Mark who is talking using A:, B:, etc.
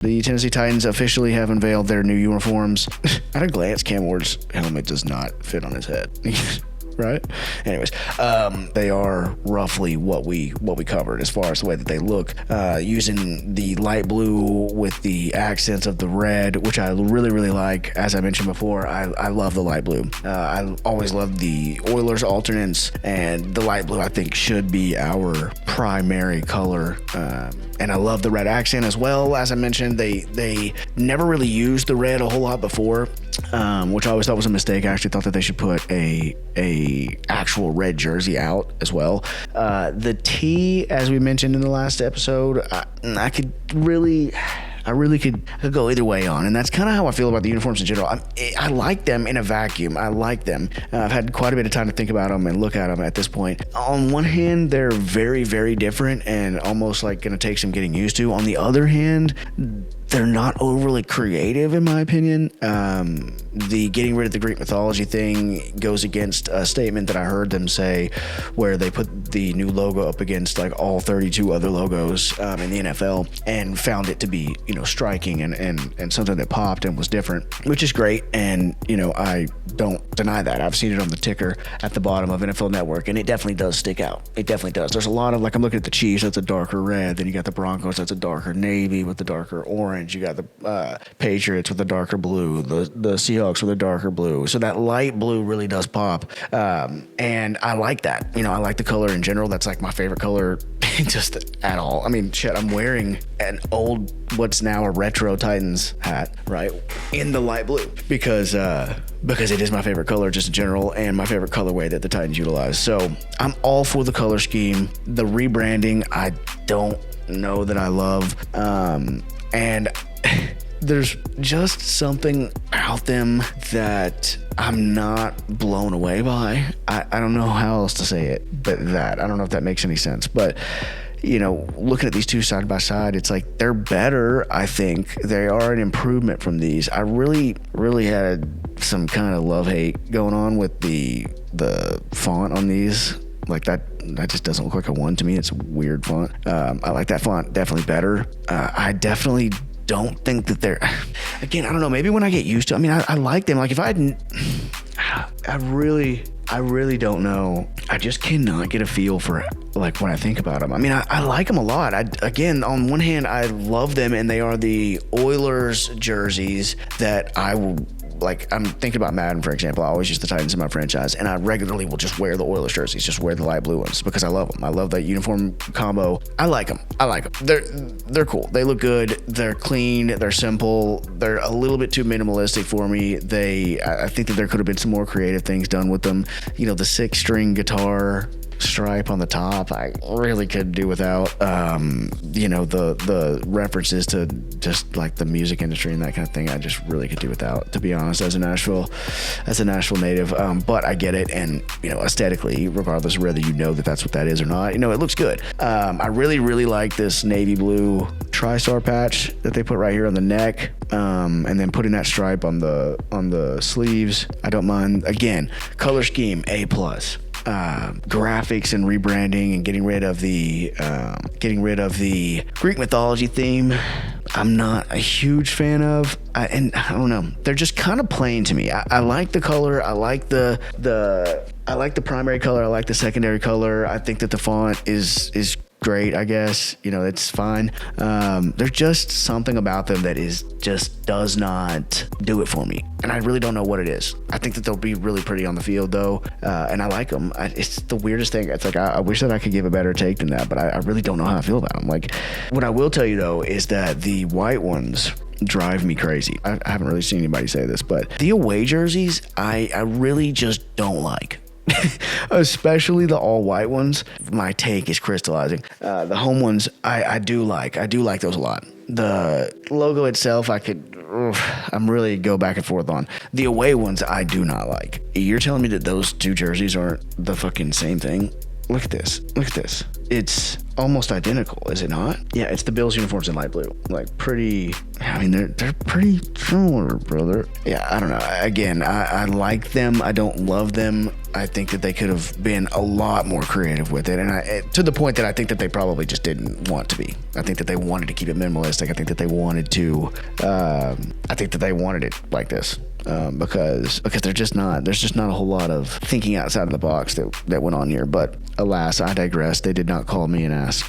A: The Tennessee Titans officially have unveiled their new uniforms. At a glance, Cam Ward's helmet does not fit on his head. Right? Anyways, they are roughly what we covered as far as the way that they look, using the light blue with the accents of the red, which I really like. As I mentioned before, I love the light blue. I always loved the Oilers alternates, and the light blue I think should be our primary color. And I love the red accent as well. As I mentioned, they never really used the red a whole lot before, which I always thought was a mistake. I actually thought that they should put a actual red jersey out as well. The T, as we mentioned in the last episode, I really could go either way on, and that's kind of how I feel about the uniforms in general. I like them in a vacuum. I like them. I've had quite a bit of time to think about them and look at them at this point. On one hand, they're very, very different and almost like going to take some getting used to. On the other hand, they're not overly creative, in my opinion. The getting rid of the Greek mythology thing goes against a statement that I heard them say where they put the new logo up against like all 32 other logos in the NFL and found it to be, striking and something that popped and was different, which is great. And, I don't deny that. I've seen it on the ticker at the bottom of NFL Network, and it definitely does stick out. It definitely does. There's a lot of, like, I'm looking at the Chiefs, that's a darker red. Then you got the Broncos, that's a darker navy with the darker orange. You got the Patriots with the darker blue, the Seahawks with a darker blue. So that light blue really does pop. And I like that. I like the color in general. That's like my favorite color just at all. I mean, shit, I'm wearing an old, what's now a retro Titans hat, right? In the light blue because it is my favorite color just in general and my favorite colorway that the Titans utilize. So I'm all for the color scheme. The rebranding, I don't know that I love. And there's just something about them that I'm not blown away by. I don't know how else to say it, but I don't know if that makes any sense. But, looking at these two side by side, it's like they're better, I think. They are an improvement from these. I really, really had some kind of love-hate going on with the font on these. Like that just doesn't look like a one to me. It's a weird font. I like that font definitely better. I definitely don't think that they're, again, I don't know, maybe when I get used to, I like them. Like if I really don't know. I just cannot get a feel for like when I think about them. I like them a lot. Again, on one hand, I love them, and they are the Oilers jerseys that I will, like, I'm thinking about Madden, for example. I always use the Titans in my franchise, and I regularly will just wear the Oilers jerseys, just wear the light blue ones because I love them. I love that uniform combo. I like them. They're cool. They look good. They're clean. They're simple. They're a little bit too minimalistic for me. I think that there could have been some more creative things done with them. The 6-string guitar stripe on the top, I really could do without. The references to just like the music industry and that kind of thing, I just really could do without, to be honest, as a Nashville native. But I get it, and aesthetically, regardless of whether that's what that is or not, it looks good. I really like this navy blue TriStar patch that they put right here on the neck, and then putting that stripe on the sleeves. I don't mind. Again, color scheme A+. Graphics and rebranding and getting rid of the Greek mythology theme, I'm not a huge fan of. And I don't know, they're just kind of plain to me. I like the color. I like the primary color. I like the secondary color. I think that the font is great, I guess. It's fine. There's just something about them that just does not do it for me. And I really don't know what it is. I think that they'll be really pretty on the field, though. And I like them. It's the weirdest thing. It's like, I wish that I could give a better take than that, but I really don't know how I feel about them. Like, what I will tell you, though, is that the white ones drive me crazy. I haven't really seen anybody say this, but the away jerseys, I really just don't like. Especially the all white ones. My take is crystallizing. The home ones, I do like. I do like those a lot. The logo itself, I'm really go back and forth on. The away ones, I do not like. You're telling me that those two jerseys aren't the fucking same thing? Look at this. Look at this. It's almost identical, is it not? Yeah, it's the Bills uniforms in light blue. Like pretty, I mean, they're pretty similar, brother. Yeah, I don't know. Again, I like them. I don't love them. I think that they could have been a lot more creative with it. And to the point that I think that they probably just didn't want to be. I think that they wanted to keep it minimalistic. I think that they wanted to, I think that they wanted it like this. Because there's just not a whole lot of thinking outside of the box that went on here. But alas, I digress. They did not call me an ass.